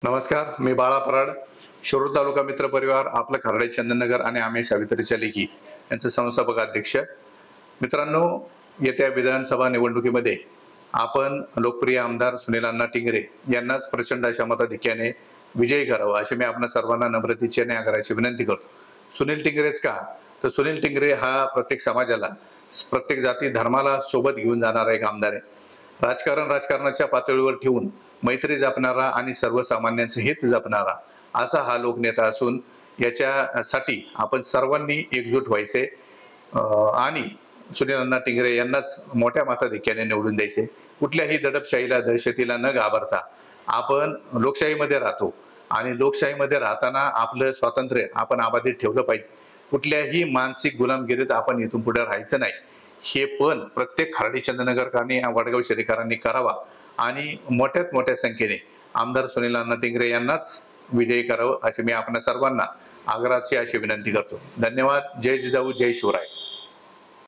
नमस्कार, मी बाळा पराड, शिरूर तालुका मित्र परिवार, आपलं खर्डे चंदननगर आणि आम्ही सावित्रीच्या लेकी यांचं संस्थापक अध्यक्ष. मित्रांनो, येत्या विधानसभा निवडणुकीमध्ये आपण लोकप्रिय आमदार सुनील अण्णा टिंगरे यांनाच प्रचंड अशा मताधिक्याने विजयी करावं अशी मी आपल्या सर्वांना नम्रतेची आणि आग्रहाची विनंती करतो. सुनील टिंगरेच का? तर सुनील टिंगरे हा प्रत्येक समाजाला, प्रत्येक जाती धर्माला सोबत घेऊन जाणारा एक आमदार आहे. राजकारणाच्या पातळीवर ठेवून मैत्री जपणारा आणि सर्वसामान्यांचे हित जपणारा असा हा लोकनेता असून याच्यासाठी आपण सर्वांनी एकजूट व्हायचे आणि सुनील अण्णा टिंगरे यांनाच मोठ्या मताधिक्याने निवडून द्यायचे. कुठल्याही दडपशाहीला, दहशतीला न घाबरता आपण लोकशाहीमध्ये राहतो आणि लोकशाहीमध्ये राहताना आपलं स्वातंत्र्य आपण अबाधित ठेवलं पाहिजे. कुठल्याही मानसिक गुलामगिरीत आपण इथून पुढे राहायचं नाही. हे पण प्रत्येक खर्डे चंदननगरकरांनी, वडगाव शहरीकरांनी करावा आणि मोठ्यात मोठ्या संख्येने आमदार सुनील अण्णा टिंगरे यांनाच विजयी करावं अशी मी आपल्या सर्वांना आग्रहाची अशी विनंती करतो. धन्यवाद. जय जिजाऊ, जय शिवराय.